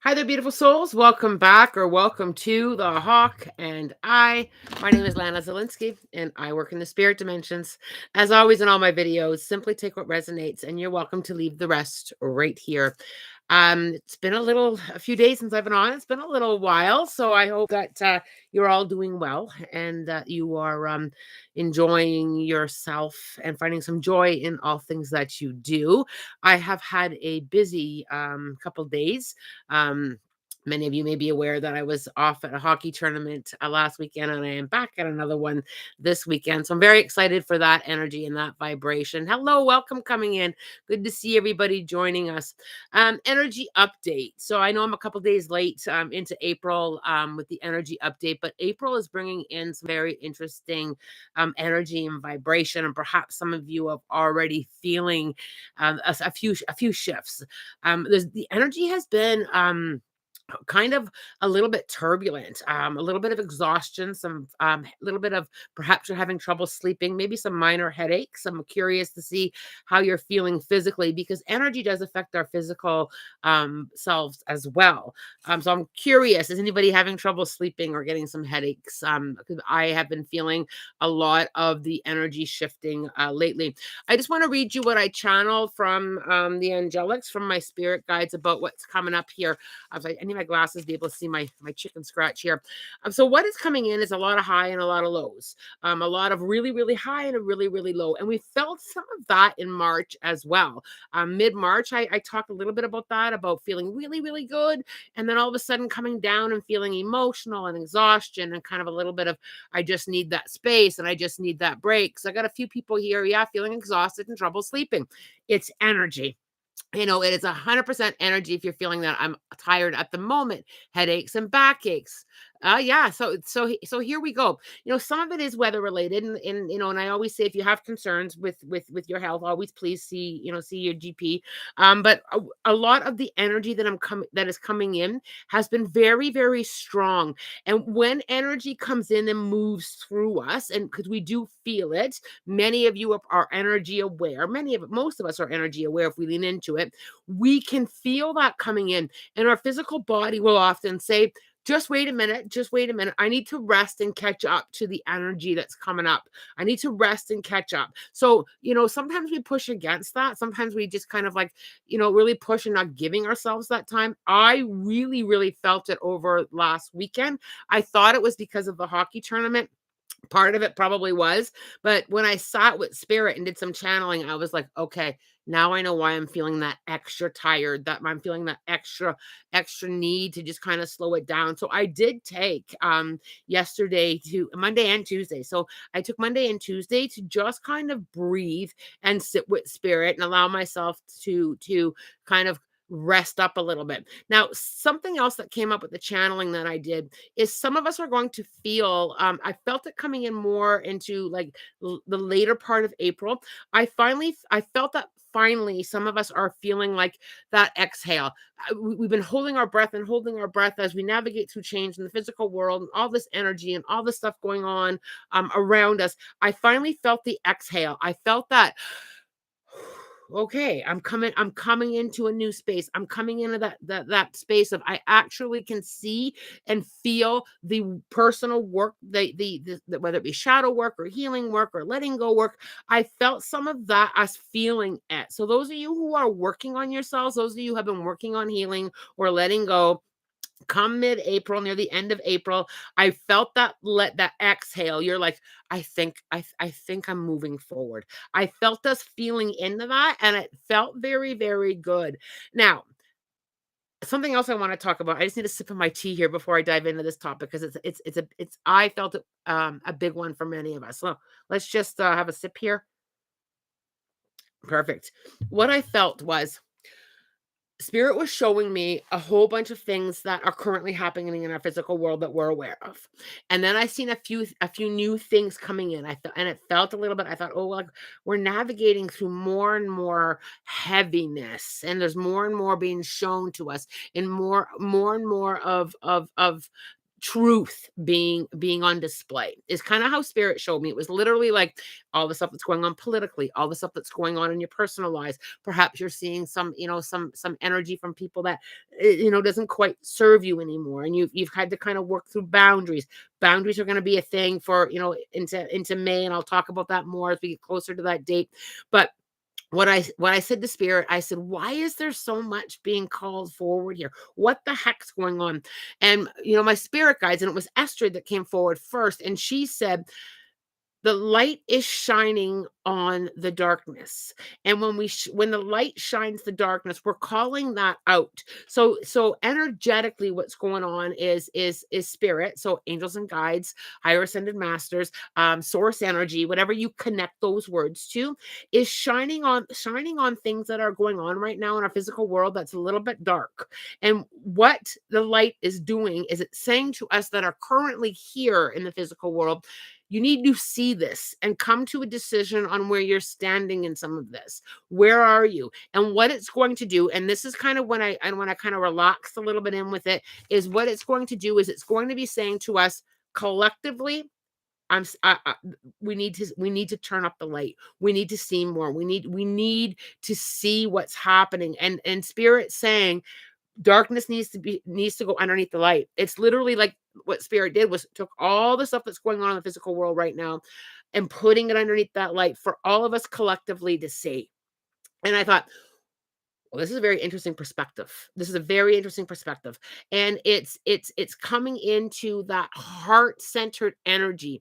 Hi there, beautiful souls. Welcome back or welcome to The Hawk and I. My name is Lana Zelinsky and I work in the spirit dimensions. As always, in all my videos, simply take what resonates and you're welcome to leave the rest right here. It's been a few days since I've been on. It's been a little while, so I hope that you're all doing well and that you are enjoying yourself and finding some joy in all things that you do. I have had a busy couple days. um, Many of you may be aware that I was off at a hockey tournament last weekend, and I am back at another one this weekend. So I'm very excited for that energy and that vibration. Hello, welcome coming in. Good to see everybody joining us. Energy update. So I know I'm a couple days late into April with the energy update, but April is bringing in some very interesting energy and vibration, and perhaps some of you are already feeling a few shifts. The energy has been kind of a little bit turbulent, a little bit of exhaustion, some little bit of perhaps you're having trouble sleeping, maybe some minor headaches. I'm curious to see how you're feeling physically because energy does affect our physical selves as well. So I'm curious, is anybody having trouble sleeping or getting some headaches? Because I have been feeling a lot of the energy shifting lately. I just want to read you what I channeled from the angelics, from my spirit guides about what's coming up here. I need my glasses to be able to see my chicken scratch here. So what is coming in is a lot of high and a lot of lows. A lot of really, really high and a really, really low. And we felt some of that in March as well. Mid-March, I talked a little bit about that, about feeling really, really good. And then all of a sudden coming down and feeling emotional and exhaustion and kind of a little bit of, I just need that space and I just need that break. So I got a few people here, yeah, feeling exhausted and trouble sleeping. It's energy. It is 100% energy if you're feeling that I'm tired at the moment, headaches and backaches. Yeah, so here we go. Some of it is weather related, and I always say if you have concerns with your health, always please see your GP. But a lot of the energy that is coming in has been very, very strong. And when energy comes in and moves through us, and because we do feel it, many of you are energy aware. Most of us are energy aware if we lean into it. We can feel that coming in, and our physical body will often say, just wait a minute, just wait a minute. I need to rest and catch up to the energy that's coming up. I need to rest and catch up. So, sometimes we push against that. Sometimes we just kind of like, really push and not giving ourselves that time. I really, really felt it over last weekend. I thought it was because of the hockey tournament. Part of it probably was, but when I sat with spirit and did some channeling, I was like, okay, now I know why I'm feeling that extra tired, that I'm feeling that extra need to just kind of slow it down. So I did take yesterday to Monday and Tuesday. So I took Monday and Tuesday to just kind of breathe and sit with spirit and allow myself to kind of rest up a little bit. Now, something else that came up with the channeling that I did is some of us are going to feel, I felt it coming in more into like the later part of April. I felt that finally some of us are feeling like that exhale. We've been holding our breath and holding our breath as we navigate through change in the physical world and all this energy and all this stuff going on around us. I finally felt the exhale. I felt that okay, I'm coming into a new space. I'm coming into that space of I actually can see and feel the personal work, whether it be shadow work or healing work or letting go work. I felt some of that as feeling it. So those of you who are working on yourselves, those of you who have been working on healing or letting go, come mid-April, near the end of April, I felt that exhale. You're like, I think I'm moving forward. I felt us feeling into that, and it felt very, very good. Now, something else I want to talk about. I just need a sip of my tea here before I dive into this topic because it's I felt it a big one for many of us. So let's just have a sip here. Perfect. What I felt was Spirit was showing me a whole bunch of things that are currently happening in our physical world that we're aware of. And then I seen a few new things coming in. I felt, and it felt a little bit, I thought, oh, like we're navigating through more and more heaviness, and there's more and more being shown to us, and more and more of truth being on display is kind of how spirit showed me. It was literally like all the stuff that's going on politically, all the stuff that's going on in your personal lives. Perhaps you're seeing some, some energy from people that doesn't quite serve you anymore, and you've had to kind of work through boundaries. Boundaries are going to be a thing for, into May, and I'll talk about that more as we get closer to that date. But what I said to spirit, I said, why is there so much being called forward here? What the heck's going on? And my spirit guides, and it was Esther that came forward first, and she said, the light is shining on the darkness, and when the light shines the darkness, we're calling that out. So energetically, what's going on is spirit, so angels and guides, higher ascended masters, source energy, whatever you connect those words to, is shining on things that are going on right now in our physical world that's a little bit dark. And what the light is doing is it's saying to us that are currently here in the physical world, you need to see this and come to a decision on where you're standing in some of this. Where are you? And what it's going to do, and this is kind of when I kind of relax a little bit in with it, is what it's going to do is it's going to be saying to us collectively, we need to turn up the light. We need to see more. We need to see what's happening. And spirit saying darkness needs to go underneath the light. It's literally like what spirit did was took all the stuff that's going on in the physical world right now and putting it underneath that light for all of us collectively to see. And I thought, well, this is a very interesting perspective. This is a very interesting perspective. And it's coming into that heart-centered energy.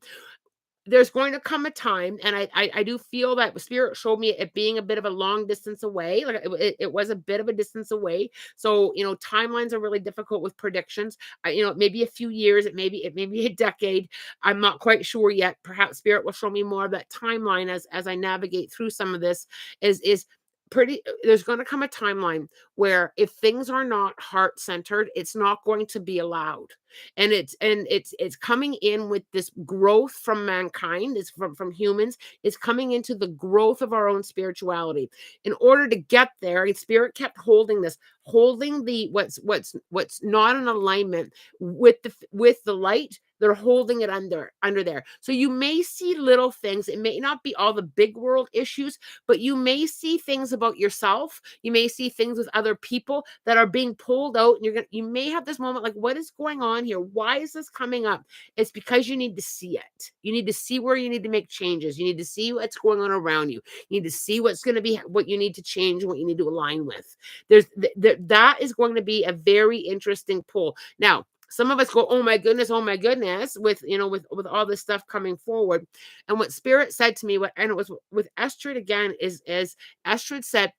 There's going to come a time, and I do feel that spirit showed me it being a bit of a long distance away. Like it was a bit of a distance away. So timelines are really difficult with predictions. Maybe a few years, it may be a decade. I'm not quite sure yet. Perhaps spirit will show me more of that timeline as I navigate through some of this. Is pretty There's going to come a timeline where if things are not heart centered, it's not going to be allowed. And it's coming in with this growth from mankind, is from humans, is coming into the growth of our own spirituality. In order to get there, spirit kept holding the what's not in alignment with the light. They're holding it under there. So you may see little things. It may not be all the big world issues, but you may see things about yourself. You may see things with other people that are being pulled out, and you may have this moment like, what is going on here? Why is this coming up? It's because you need to see it. You need to see where you need to make changes. You need to see what's going on around you. You need to see what's going to be, what you need to change, what you need to align with. That is going to be a very interesting pull. Now, some of us go, oh my goodness, with all this stuff coming forward. And what spirit said to me, and it was with Esther again, is Esther said,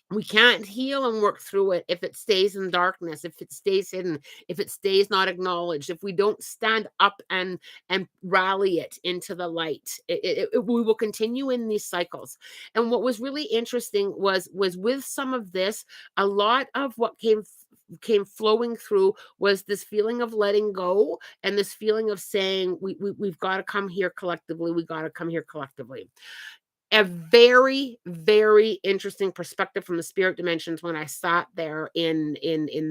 we can't heal and work through it if it stays in darkness, if it stays hidden, if it stays not acknowledged, if we don't stand up and rally it into the light. We will continue in these cycles. And what was really interesting was with some of this, a lot of what came flowing through was this feeling of letting go, and this feeling of saying we've got to come here collectively. We got to come here collectively. A very, very interesting perspective from the spirit dimensions when I sat there in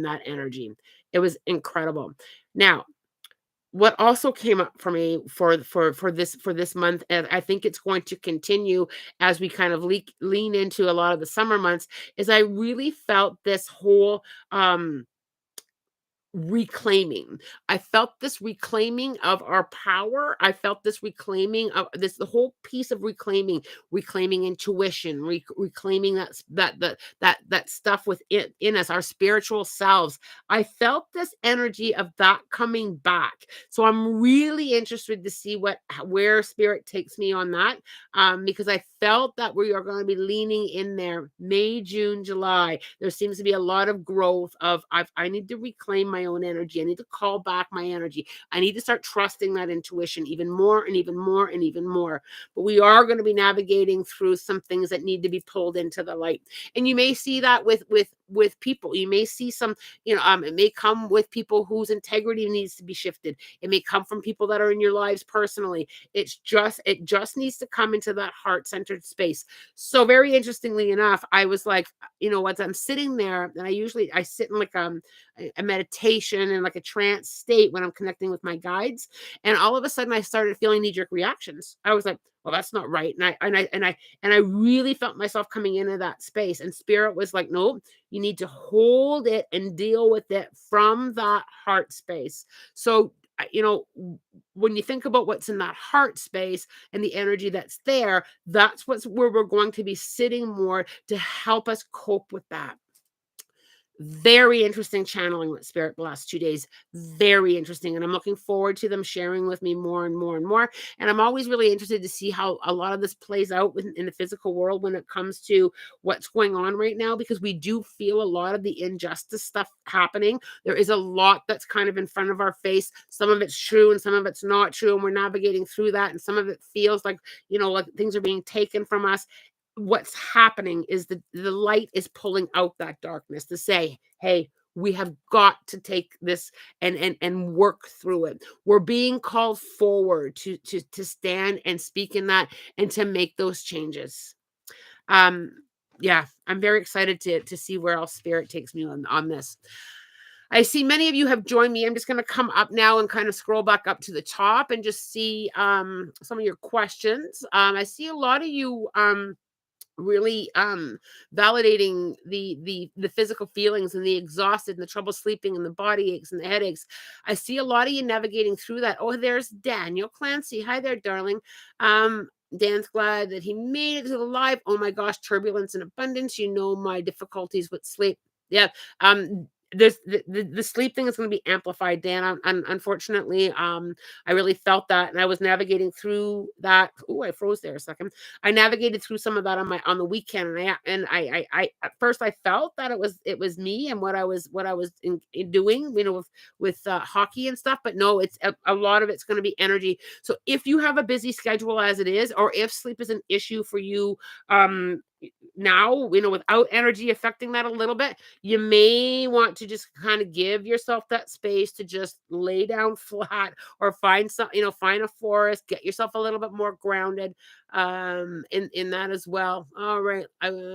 that energy. It was incredible. Now, what also came up for me for this month, and I think it's going to continue as we kind of lean into a lot of the summer months, is I really felt this whole reclaiming. I felt this reclaiming of our power. I felt this reclaiming of this, the whole piece of reclaiming intuition, reclaiming that stuff within in us, our spiritual selves. I felt this energy of that coming back. So I'm really interested to see where spirit takes me on that, because I felt that we are going to be leaning in there May, June, July. There seems to be a lot of growth of I need to reclaim my own energy. I need to call back my energy. I need to start trusting that intuition even more and even more and even more. But we are going to be navigating through some things that need to be pulled into the light. And you may see that with with people. You may see some, it may come with people whose integrity needs to be shifted. It may come from people that are in your lives personally. It just needs to come into that heart-centered space. So very interestingly enough, I was like, as I'm sitting there, and I sit in like a meditation and like a trance state when I'm connecting with my guides, and all of a sudden I started feeling knee-jerk reactions. I was like, well, that's not right. And I really felt myself coming into that space. And spirit was like, no, you need to hold it and deal with it from that heart space. So, when you think about what's in that heart space and the energy that's there, that's where we're going to be sitting more to help us cope with that. Very interesting channeling with spirit the last 2 days. Very interesting. And I'm looking forward to them sharing with me more and more and more. And I'm always really interested to see how a lot of this plays out in the physical world when it comes to what's going on right now, because we do feel a lot of the injustice stuff happening. There is a lot that's kind of in front of our face. Some of it's true and some of it's not true. And we're navigating through that. And some of it feels like, like things are being taken from us. What's happening is the light is pulling out that darkness to say, hey, we have got to take this and work through it. We're being called forward to stand and speak in that and to make those changes. Yeah, I'm very excited to see where else spirit takes me on this. I see many of you have joined me. I'm just going to come up now and kind of scroll back up to the top and just see some of your questions. I see a lot of you really validating the physical feelings and the exhausted and the trouble sleeping and the body aches and the headaches. I see a lot of you navigating through that. Oh, there's Daniel Clancy. Hi there, darling. Dan's glad that he made it to the live. Oh my gosh, turbulence and abundance. My difficulties with sleep. Yeah. There's the sleep thing is going to be amplified, Dan. Unfortunately, I really felt that, and I was navigating through that. Oh, I froze there a second. I navigated through some of that on the weekend, and I at first I felt that it was me and what I was doing, with hockey and stuff. But no, it's a lot of it's going to be energy. So if you have a busy schedule as it is, or if sleep is an issue for you, now, without energy affecting that a little bit, you may want to just kind of give yourself that space to just lay down flat, or find a forest, get yourself a little bit more grounded in that as well. All right.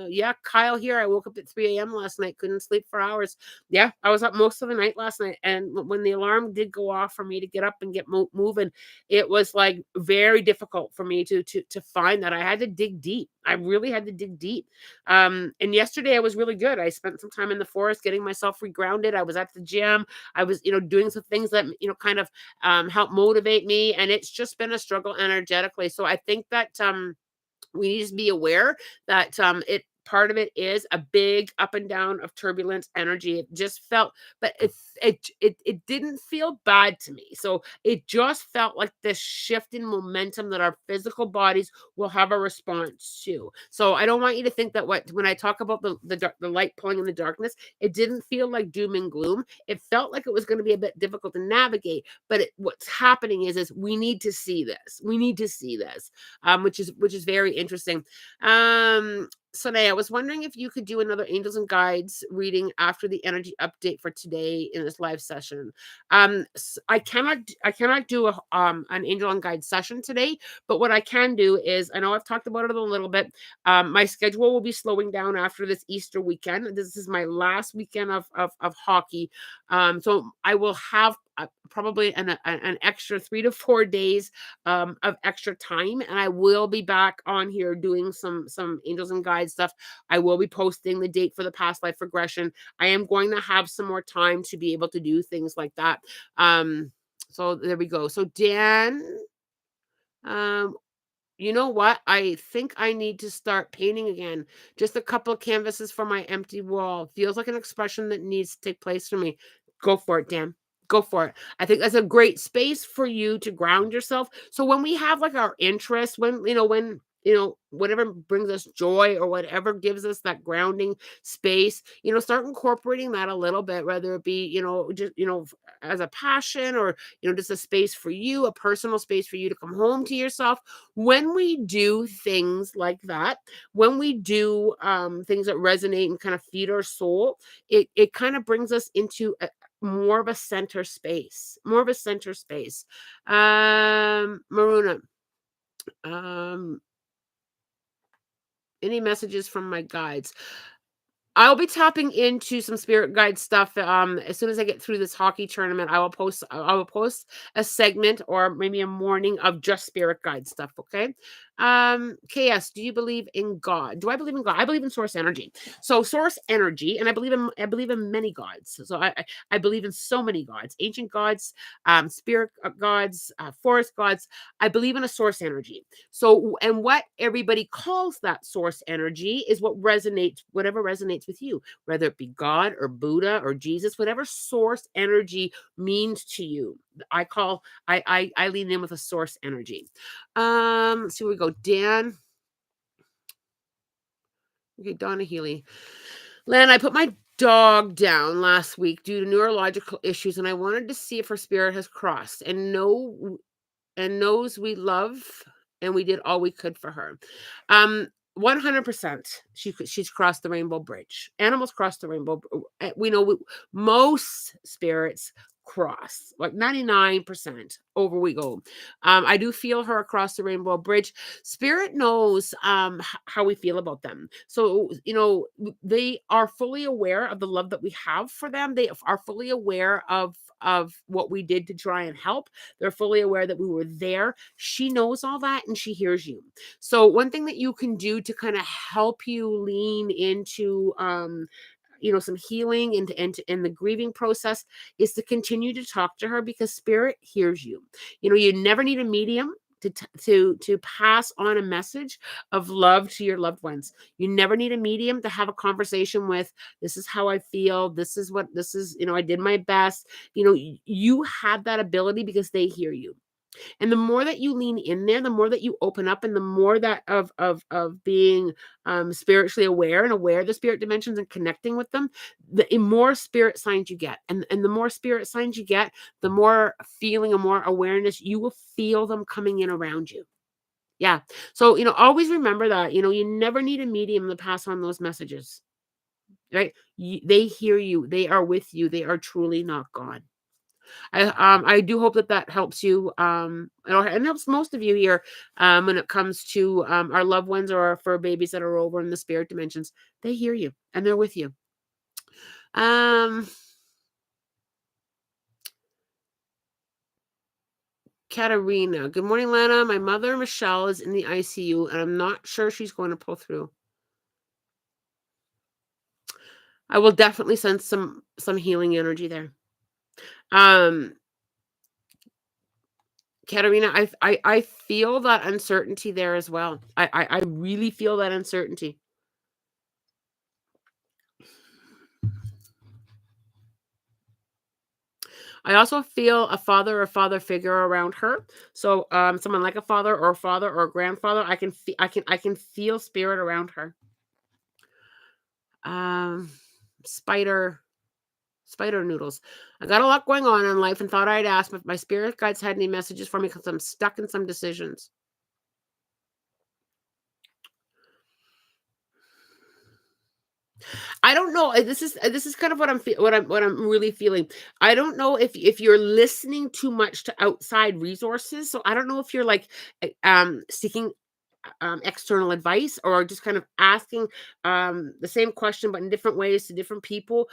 Yeah, Kyle here. I woke up at 3 a.m. last night, couldn't sleep for hours. Yeah, I was up most of the night last night, and when the alarm did go off for me to get up and get moving, it was like very difficult for me to find that. I had to dig deep. I really had to dig deep. And yesterday I was really good. I spent some time in the forest getting myself regrounded. I was at the gym. I was, doing some things that, kind of help motivate me. And it's just been a struggle energetically. So I think that we need to be aware that it part of it is a big up and down of turbulence energy. It just felt, but it didn't feel bad to me. So it just felt like this shift in momentum that our physical bodies will have a response to. So I don't want you to think that when I talk about the light pulling in the darkness, it didn't feel like doom and gloom. It felt like it was going to be a bit difficult to navigate. But what's happening is we need to see this. We need to see this, which is very interesting. Sonia, I was wondering if you could do another Angels and Guides reading after the energy update for today in this live session. I cannot do an Angel and Guide session today, but what I can do is, I know I've talked about it a little bit. My schedule will be slowing down after this Easter weekend. This is my last weekend of hockey. So I will have probably an extra 3 to 4 days of extra time, and I will be back on here doing some Angels and Guides stuff. I will be posting the date for the past life regression. I am going to have some more time to be able to do things like that. So there we go. So Dan, um you know what? I think I need to start painting again. Just a couple of canvases for my empty wall. Feels like an expression that needs to take place for me. Go for it, Dan. Go for it. I think that's a great space for you to ground yourself. So when we have like our interests, when whatever brings us joy or whatever gives us that grounding space, start incorporating that a little bit, whether it be, just, as a passion, or, just a space for you, a personal space for you to come home to yourself. When we do things like that, when we do things that resonate and kind of feed our soul, it kind of brings us into more of a center space, more of a center space. Maruna, um, any messages from my guides? I'll be tapping into some spirit guide stuff, as soon as I get through this hockey tournament. I will post a segment or maybe a morning of just spirit guide stuff, okay? KS, do you believe in God? Do I believe in God? I believe in source energy. So source energy, and I believe in many gods. So I believe in so many gods, ancient gods, spirit gods, forest gods. I believe in a source energy. So, and what everybody calls that source energy is whatever resonates with you, whether it be God or Buddha or Jesus, whatever source energy means to you. I lean in with a source energy. Let's see where we go. Dan. Okay, Donna Healy. Len, I put my dog down last week due to neurological issues, and I wanted to see if her spirit has crossed and knows we love and we did all we could for her. 100%. She's crossed the rainbow bridge. Animals cross the rainbow. We know most spirits cross, like 99% over we go. I do feel her across the rainbow bridge. Spirit knows how we feel about them. So, they are fully aware of the love that we have for them. They are fully aware of what we did to try and help. They're fully aware that we were there. She knows all that and she hears you. So one thing that you can do to kind of help you lean into some healing and in the grieving process is to continue to talk to her, because spirit hears you. You never need a medium to pass on a message of love to your loved ones. You never need a medium to have a conversation with. This is how I feel. This is, I did my best. You have that ability because they hear you. And the more that you lean in there, the more that you open up, and the more that of being spiritually aware and aware of the spirit dimensions and connecting with them, the more spirit signs you get. And the more spirit signs you get, the more feeling and more awareness you will feel them coming in around you. Yeah. So, always remember that, you never need a medium to pass on those messages, right? They hear you. They are with you. They are truly not gone. I do hope that that helps you, and helps most of you here, when it comes to our loved ones or for babies that are over in the spirit dimensions. They hear you and they're with you. Um, Katarina, good morning, Lana. My mother Michelle is in the ICU, and I'm not sure she's going to pull through. I will definitely send some healing energy there. Um, Katarina, I feel that uncertainty there as well. I really feel that uncertainty. I also feel a father or father figure around her. So, someone like a father or a grandfather. I can feel spirit around her. Um, spider spider noodles. I got a lot going on in life and thought I'd ask if my spirit guides had any messages for me because I'm stuck in some decisions. I don't know. This is kind of what I'm really feeling. I don't know if you're listening too much to outside resources. So I don't know if you're like seeking external advice, or just kind of asking the same question but in different ways to different people,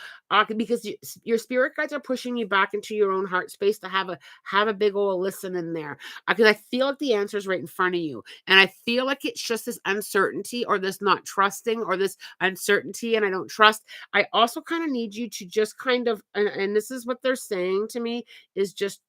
because your spirit guides are pushing you back into your own heart space to have a big old listen in there, because I feel like the answer is right in front of you, and I feel like it's just this uncertainty or this not trusting or this uncertainty and I don't trust. I also kind of need you to just kind of, and this is what they're saying to me, is just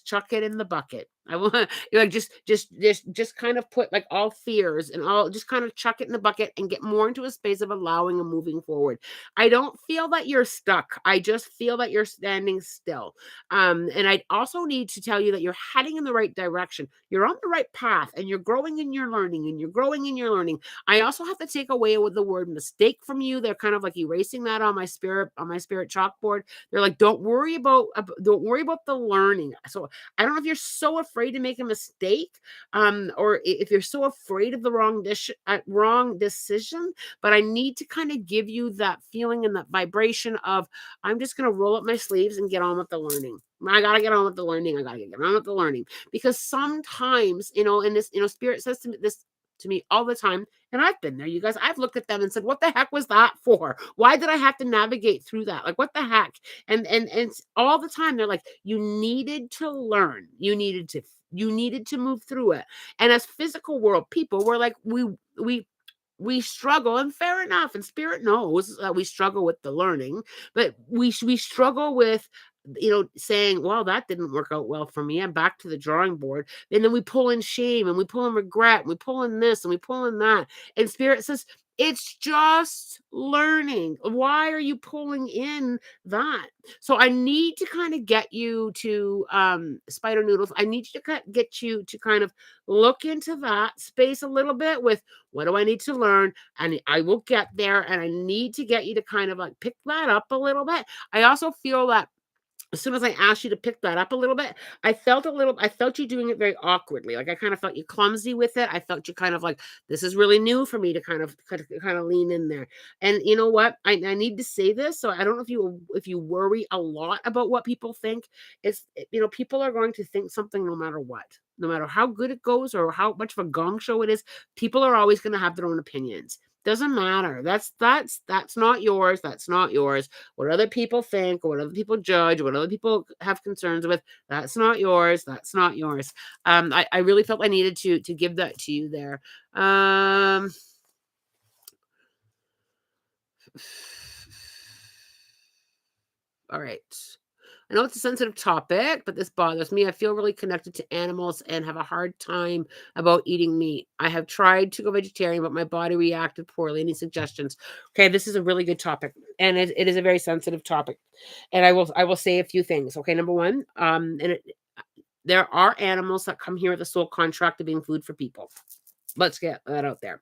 chuck it in the bucket. I want you like just kind of put like all fears and all just kind of chuck it in the bucket and get more into a space of allowing and moving forward. I don't feel that you're stuck. I just feel that you're standing still. And I also need to tell you that you're heading in the right direction. You're on the right path and you're growing in your learning and you're growing in your learning. I also have to take away with the word mistake from you. They're kind of like erasing that on my spirit chalkboard. They're like, don't worry about the learning. So I don't know if you're so afraid to make a mistake, or if you're so afraid of the wrong decision. But I need to kind of give you that feeling and that vibration of I'm just going to roll up my sleeves and get on with the learning. I gotta get on with the learning. I gotta get on with the learning because sometimes, and this, spirit says to me all the time, and I've been there, you guys. I've looked at them and said, "What the heck was that for? Why did I have to navigate through that? Like, what the heck?" And all the time they're like, "You needed to learn. You needed to move through it." And as physical world people, we're like, we struggle, and fair enough. And spirit knows that we struggle with the learning, but we struggle with saying, well, that didn't work out well for me. I'm back to the drawing board. And then we pull in shame and we pull in regret and we pull in this and we pull in that. And spirit says, it's just learning. Why are you pulling in that? So I need to kind of get you to spider noodles. I need you to get you to kind of look into that space a little bit with what do I need to learn? And I will get there. And I need to get you to kind of like pick that up a little bit. I also feel that as soon as I asked you to pick that up a little bit, I felt you doing it very awkwardly. Like I kind of felt you clumsy with it. I felt you kind of like, this is really new for me to kind of lean in there. And you know what? I need to say this. So I don't know if you worry a lot about what people think. People are going to think something no matter what. No matter how good it goes or how much of a gong show it is, people are always going to have their own opinions. Doesn't matter. That's not yours. That's not yours. What other people think, or what other people judge, what other people have concerns with, that's not yours. That's not yours. I really felt I needed to give that to you there. All right. I know it's a sensitive topic, but this bothers me. I feel really connected to animals and have a hard time about eating meat. I have tried to go vegetarian, but my body reacted poorly. Any suggestions? Okay, this is a really good topic, and it is a very sensitive topic. And I will say a few things. Okay, number one, there are animals that come here with a sole contract of being food for people. Let's get that out there.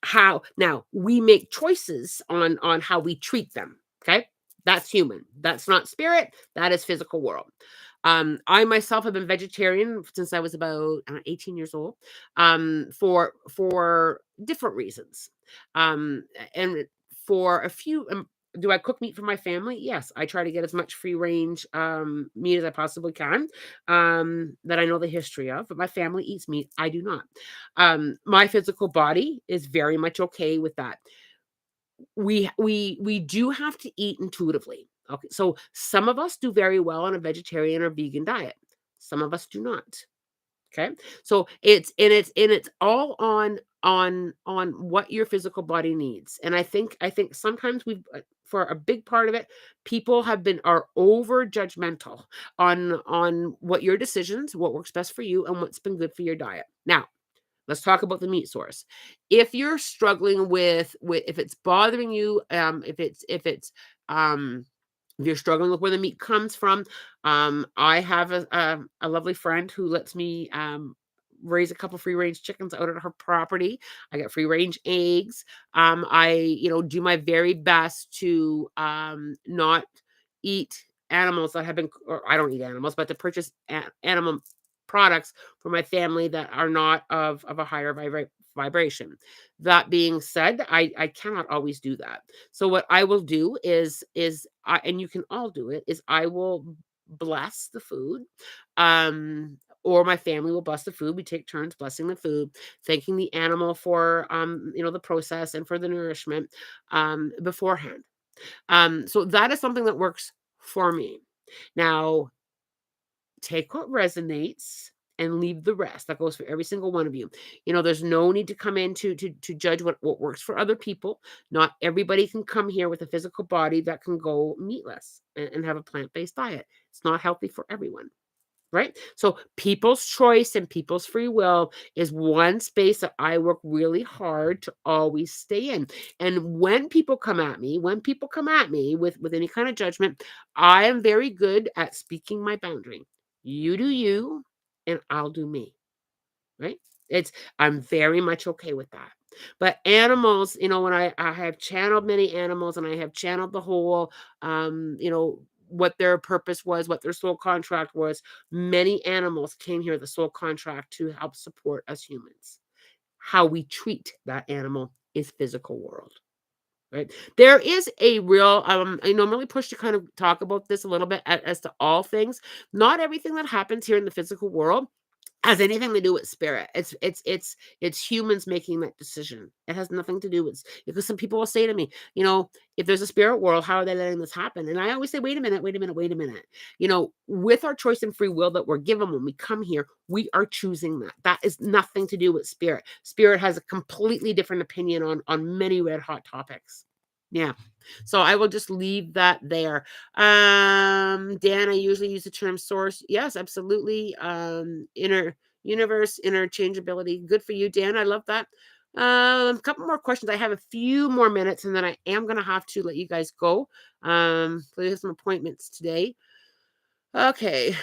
How now we make choices on how we treat them. Okay. That's human. That's not spirit. That is physical world. I myself have been vegetarian since I was about 18 years old, for different reasons. And for a few, do I cook meat for my family? Yes, I try to get as much free range meat as I possibly can, that I know the history of. But my family eats meat. I do not. My physical body is very much okay with that. We do have to eat intuitively. Okay, so some of us do very well on a vegetarian or vegan diet. Some of us do not. Okay. So it's all on what your physical body needs. And I think sometimes for a big part of it, people are over judgmental on what your decisions, what works best for you, and what's been good for your diet. Now, let's talk about the meat source. If you're struggling with if it's bothering you, if you're struggling with where the meat comes from, I have a lovely friend who lets me raise a couple free range chickens out at her property. I get free range eggs. I do my very best to not eat animals that have been, or I don't eat animals, but to purchase animal products for my family that are not of a higher vibration. That being said, I cannot always do that. So what I will do and you can all do it, is I will bless the food. Or my family will bless the food. We take turns blessing the food, thanking the animal for the process and for the nourishment beforehand. So that is something that works for me. Now, take what resonates and leave the rest. That goes for every single one of you. There's no need to come in to judge what works for other people. Not everybody can come here with a physical body that can go meatless and have a plant-based diet. It's not healthy for everyone. right? So people's choice and people's free will is one space that I work really hard to always stay in. And when people come at me with any kind of judgment, I am very good at speaking my boundary. You do you, and I'll do me, right? It's I'm very much okay with that. But animals, when I have channeled many animals and I have channeled the whole, what their purpose was, what their soul contract was, many animals came here, the soul contract, to help support us humans. How we treat that animal is physical world. Right. There is a real, I'm really pushed to kind of talk about this a little bit as to all things. Not everything that happens here in the physical world has anything to do with spirit. It's humans making that decision. It has nothing to do with, because some people will say to me, if there's a spirit world, how are they letting this happen? And I always say, wait a minute, wait a minute, wait a minute. With our choice and free will that we're given when we come here, we are choosing that. That is nothing to do with spirit. Spirit has a completely different opinion on many red hot topics. Yeah. So I will just leave that there. Dan, I usually use the term source. Yes, absolutely. Inner universe, interchangeability. Good for you, Dan. I love that. A couple more questions. I have a few more minutes, and then I am gonna have to let you guys go. We have some appointments today. Okay.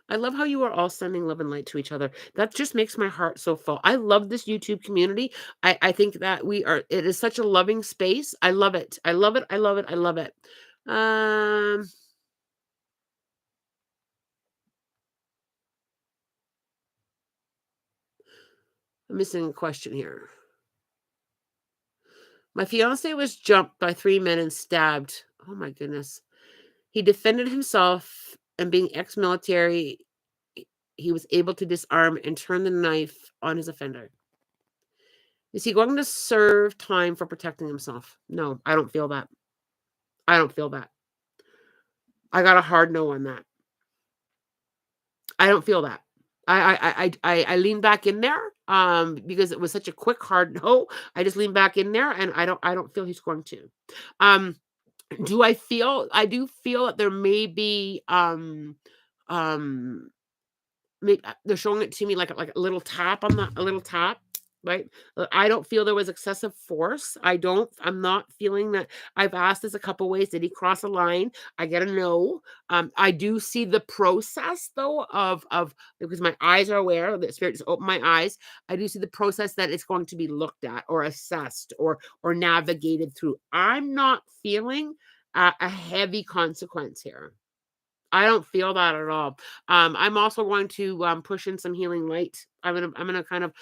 I love how you are all sending love and light to each other. That just makes my heart so full. I love this YouTube community. I think that it is such a loving space. I love it. I love it. I love it. I love it. Um, I'm missing a question here. My fiance was jumped by 3 men and stabbed. Oh my goodness. He defended himself, and being ex-military, he was able to disarm and turn the knife on his offender. Is he going to serve time for protecting himself? No, I don't feel that. I don't feel that. I got a hard no on that. I don't feel that. I lean back in there, because it was such a quick hard no. I just lean back in there, and I don't feel he's going to. Um, I do feel that there may be, um they're showing it to me like a little tap on a little tap, right? I don't feel there was excessive force. I'm not feeling that. I've asked this a couple ways. Did he cross a line? I get a no. I do see the process though of because my eyes are aware, the spirit just opened my eyes. I do see the process that it's going to be looked at or assessed or navigated through. I'm not feeling a heavy consequence here. I don't feel that at all. I'm also going to push in some healing light. I'm gonna kind of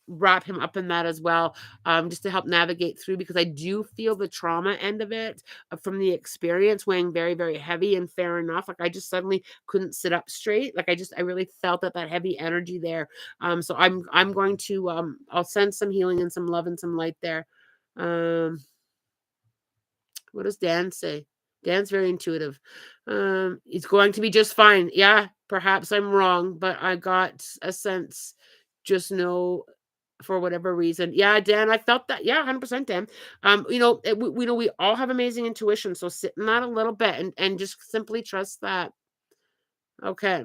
wrap him up in that as well, just to help navigate through, because I do feel the trauma end of it, from the experience weighing very very heavy. And fair enough, like I just suddenly couldn't sit up straight. Like I really felt that heavy energy there. So I'm going to I'll send some healing and some love and some light there. Um, what does Dan say? Dan's very intuitive. It's going to be just fine. Yeah, perhaps I'm wrong, but I got a sense. Just know for whatever reason. Yeah, Dan, I felt that. Yeah, 100% Dan. We know we all have amazing intuition, so sit in that a little bit and just simply trust that. Okay.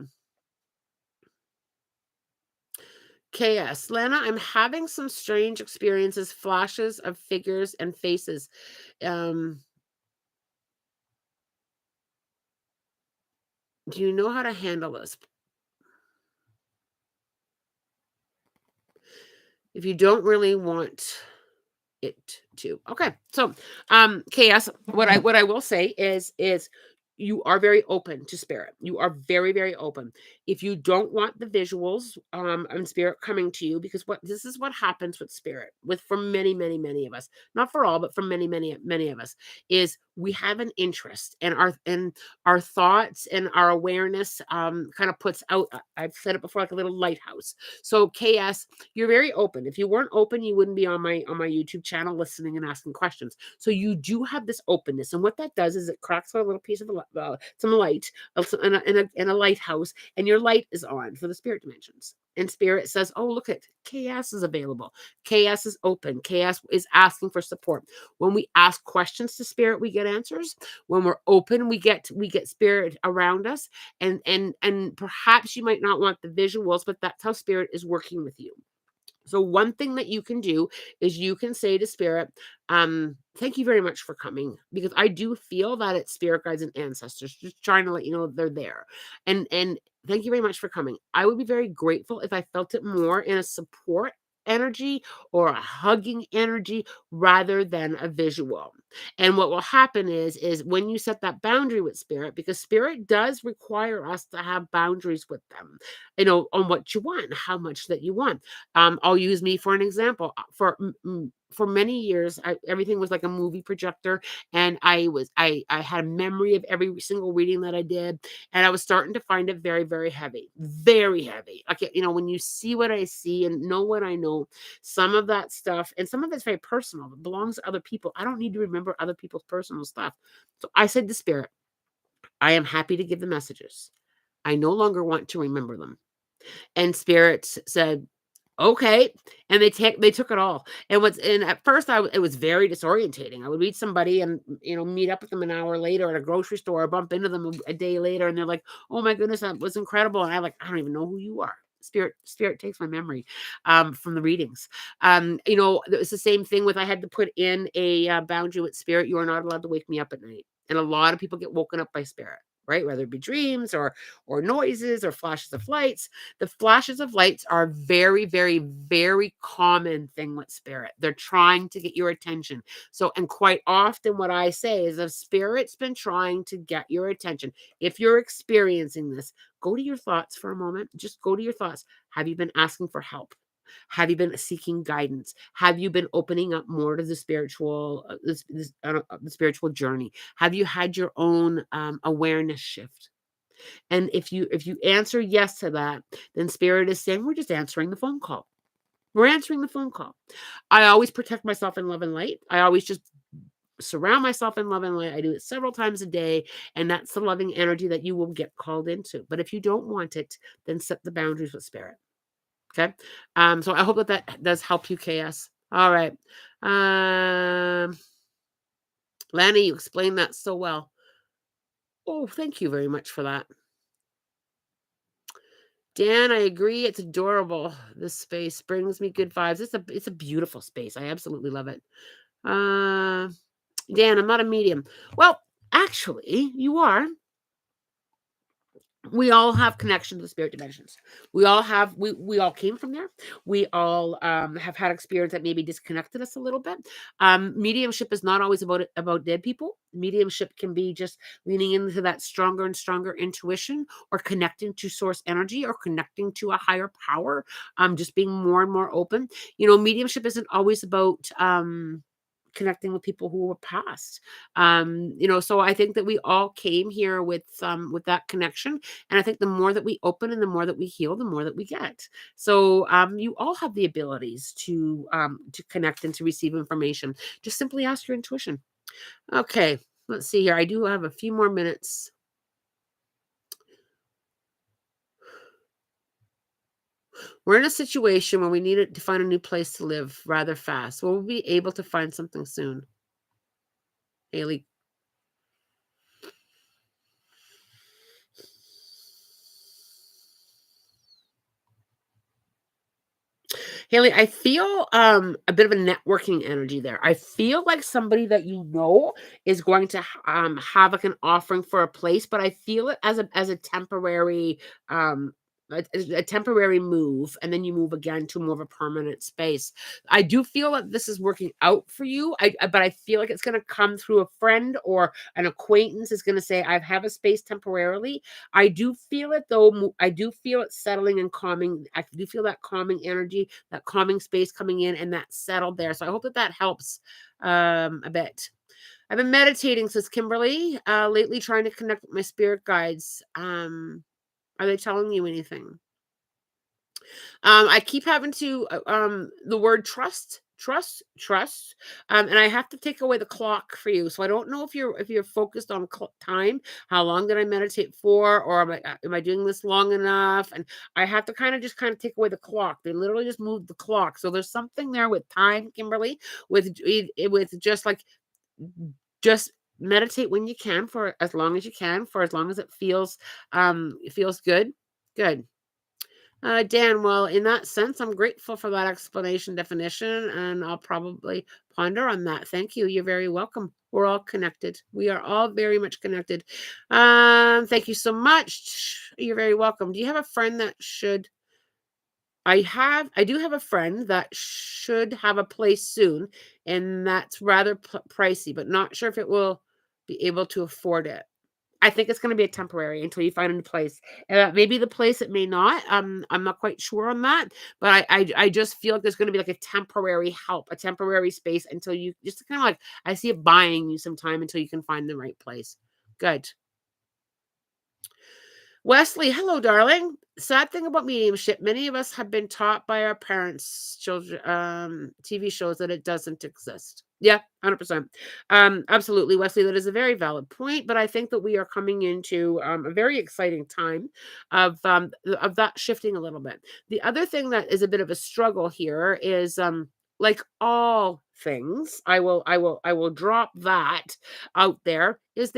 KS. Lana, I'm having some strange experiences, flashes of figures and faces. Um, do you know how to handle this? If you don't really want it to. Okay. So, KS, what I will say is you are very open to spirit. You are very very open. If you don't want the visuals and spirit coming to you, because what this is what happens with spirit, with for many many many of us, not for all, but for many many many of us, is we have an interest, and our thoughts and our awareness kind of puts out, I've said it before, like a little lighthouse. So KS, you're very open. If you weren't open, you wouldn't be on my YouTube channel listening and asking questions. So you do have this openness, and what that does is it cracks a little piece of some light in a lighthouse, and your light is on for the spirit dimensions. And spirit says, oh, look at KS is available. KS is open. KS is asking for support. When we ask questions to spirit, we get answers. When we're open, we get spirit around us. And perhaps you might not want the visuals, but that's how spirit is working with you. So one thing that you can do is you can say to spirit, thank you very much for coming, because I do feel that it's spirit guides and ancestors just trying to let you know they're there. And thank you very much for coming. I would be very grateful if I felt it more in a support energy or a hugging energy rather than a visual. And what will happen is when you set that boundary with spirit, because spirit does require us to have boundaries with them, on what you want, how much that you want. I'll use me for an example. For many years, everything was like a movie projector, and I had a memory of every single reading that I did, and I was starting to find it very, very heavy, very heavy. Okay, when you see what I see and know what I know, some of that stuff, and some of it's very personal. It belongs to other people. I don't need to remember other people's personal stuff. So I said to Spirit, I am happy to give the messages. I no longer want to remember them. And spirits said, okay, and they took it all. And at first it was very disorientating. I would meet somebody and meet up with them an hour later at a grocery store, or bump into them a day later, and they're like, oh my goodness, that was incredible. And I'm like, I don't even know who you are. Spirit takes my memory from the readings. It's the same thing with, I had to put in a boundary with spirit. You are not allowed to wake me up at night. And a lot of people get woken up by spirit, right? Whether it be dreams or noises or flashes of lights. The flashes of lights are very, very, very common thing with spirit. They're trying to get your attention. So, and quite often what I say is, if spirit's been trying to get your attention, if you're experiencing this, go to your thoughts for a moment. Just go to your thoughts. Have you been asking for help? Have you been seeking guidance? Have you been opening up more to the spiritual, the spiritual journey? Have you had your own awareness shift? And if you answer yes to that, then spirit is saying, we're just answering the phone call. We're answering the phone call. I always protect myself in love and light. I always just surround myself in love and light. I do it several times a day, and that's the loving energy that you will get called into. But if you don't want it, then set the boundaries with spirit. Okay. So I hope that does help you, KS. All right. Lanny, you explained that so well. Oh, thank you very much for that. Dan, I agree. It's adorable. This space brings me good vibes. It's a beautiful space. I absolutely love it. Uh, Dan, I'm not a medium. Well, actually, you are. We all have connection to the spirit dimensions. We all came from there. We all have had experience that maybe disconnected us a little bit. Mediumship is not always about dead people. Mediumship can be just leaning into that stronger and stronger intuition, or connecting to source energy, or connecting to a higher power. Just being more and more open. Mediumship isn't always about connecting with people who were past. So I think that we all came here with that connection. And I think the more that we open and the more that we heal, the more that we get. So you all have the abilities to connect and to receive information. Just simply ask your intuition. Okay, let's see here. I do have a few more minutes. We're in a situation where we need to find a new place to live rather fast. Will we be able to find something soon? Haley. Haley, I feel a bit of a networking energy there. I feel like somebody that is going to have like an offering for a place, but I feel it as a temporary um a temporary move, and then you move again to more of a permanent space. I do feel that this is working out for you. But I feel like it's going to come through a friend or an acquaintance is going to say, I have a space temporarily. I do feel it though. I do feel it settling and calming. I do feel that calming energy, that calming space coming in, and that settled there. So I hope that helps a bit. I've been meditating, says Kimberly, lately, trying to connect with my spirit guides. Are they telling you anything? I keep having to the word trust trust. And I have to take away the clock for you. So I don't know if you're focused on time. How long did I meditate for, or am I doing this long enough? And I have to kind of take away the clock. They literally just moved the clock. So there's something there with time, Kimberly, with just like just meditate when you can, for as long as you can, for as long as it feels good. Good. Dan, well, in that sense, I'm grateful for that explanation definition, and I'll probably ponder on that. Thank you. You're very welcome. We're all connected. We are all very much connected. Thank you so much. You're very welcome. Do you have a friend that should I do have a friend that should have a place soon, and that's rather pricey, but not sure if it will be able to afford it. I think it's gonna be a temporary until you find a new place. Maybe the place, it may not. I'm not quite sure on that, but I just feel like there's gonna be like a temporary help, a temporary space until you just kinda like I see it buying you some time until you can find the right place. Good. Wesley, hello, darling. Sad thing about mediumship, many of us have been taught by our parents, children, TV shows that it doesn't exist. Yeah, 100%. Absolutely, Wesley. That is a very valid point, but I think that we are coming into a very exciting time of that shifting a little bit. The other thing that is a bit of a struggle here is like all things, I will drop that out there is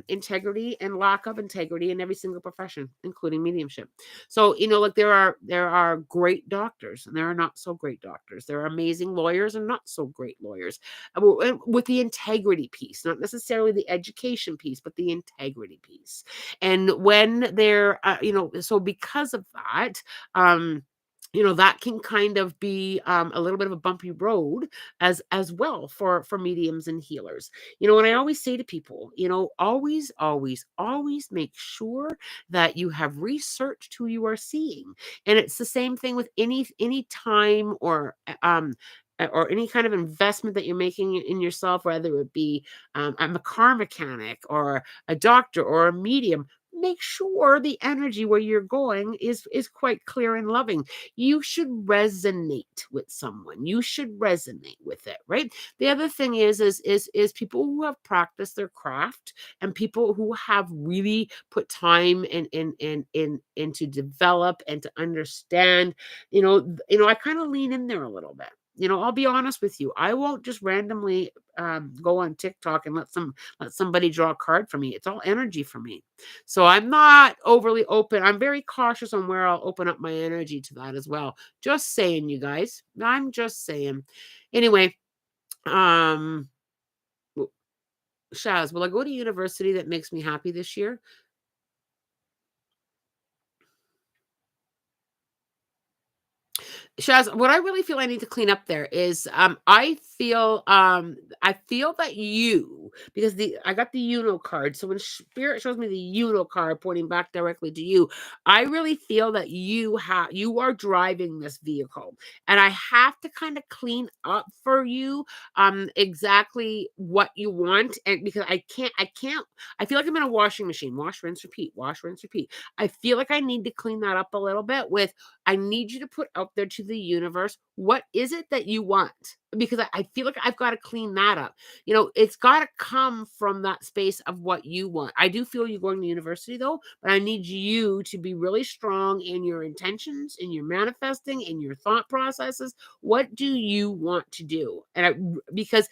integrity and lack of integrity in every single profession, including mediumship. So like there are great doctors and there are not so great doctors. There are amazing lawyers and not so great lawyers. With the integrity piece, not necessarily the education piece, but the integrity piece. And when they're so because of that, that can kind of be a little bit of a bumpy road as well for mediums and healers. And I always say to people, always make sure that you have researched who you are seeing. And it's the same thing with any time or any kind of investment that you're making in yourself, whether it be a car mechanic or a doctor or a medium. Make sure the energy where you're going is quite clear and loving. You should resonate with someone. You should resonate with it, right? The other thing is people who have practiced their craft and people who have really put time in to develop and to understand. I kind of lean in there a little bit. I'll be honest with you. I won't just randomly go on TikTok and let somebody draw a card for me. It's all energy for me. So I'm not overly open. I'm very cautious on where I'll open up my energy to that as well. Just saying, you guys. I'm just saying. Anyway, um, Shaz, will I go to university that makes me happy this year? Shaz, what I really feel I need to clean up there is I feel that because the I got the Uno card. So when spirit shows me the Uno card pointing back directly to you, I really feel that you are driving this vehicle. And I have to kind of clean up for you exactly what you want. And because I can't I feel like I'm in a washing machine. Wash, rinse, repeat, wash, rinse, repeat. I feel like I need to clean that up a little bit with I need you to put out there to the universe, what is it that you want? Because I feel like I've got to clean that up. It's got to come from that space of what you want. I do feel you going to university though, but I need you to be really strong in your intentions, in your manifesting, in your thought processes. What do you want to do? Because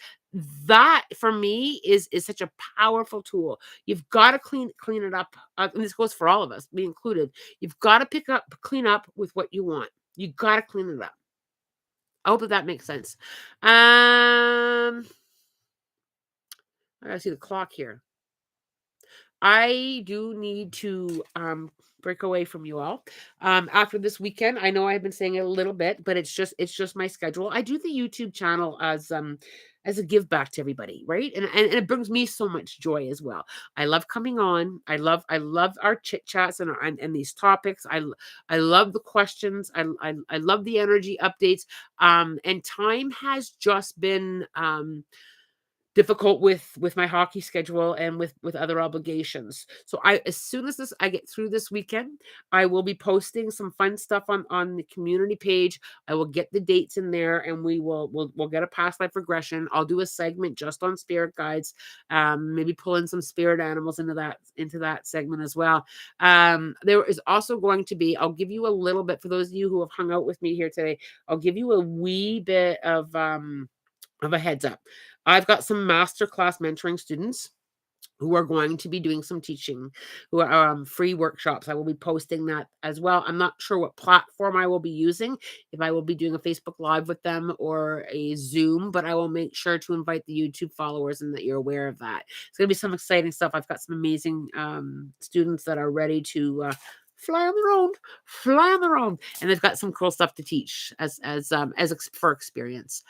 that for me is such a powerful tool. You've got to clean it up. And this goes for all of us, me included. You've got to clean up with what you want. You got to clean it up. I hope that makes sense. I gotta see the clock here. I do need to break away from you all. After this weekend, I know I've been saying it a little bit, but it's just my schedule. I do the YouTube channel as a give back to everybody, right? And it brings me so much joy as well. I love coming on. I love our chit chats and these topics. I love the questions. I love the energy updates. And time has just been difficult with my hockey schedule and with other obligations. So as soon as I get through this weekend, I will be posting some fun stuff on the community page. I will get the dates in there, and we'll get a past life regression. I'll do a segment just on spirit guides, maybe pull in some spirit animals into that segment as well. There is also going to be, I'll give you a little bit for those of you who have hung out with me here today. I'll give you a wee bit of a heads up. I've got some masterclass mentoring students who are going to be doing some teaching, who are free workshops. I will be posting that as well. I'm not sure what platform I will be using, if I will be doing a Facebook Live with them or a Zoom, but I will make sure to invite the YouTube followers and that you're aware of that. It's going to be some exciting stuff. I've got some amazing students that are ready to fly on their own, and they've got some cool stuff to teach for experience.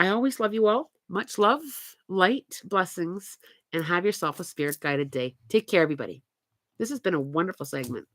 I always love you all. Much love, light, blessings, and have yourself a spirit guided day. Take care, everybody. This has been a wonderful segment.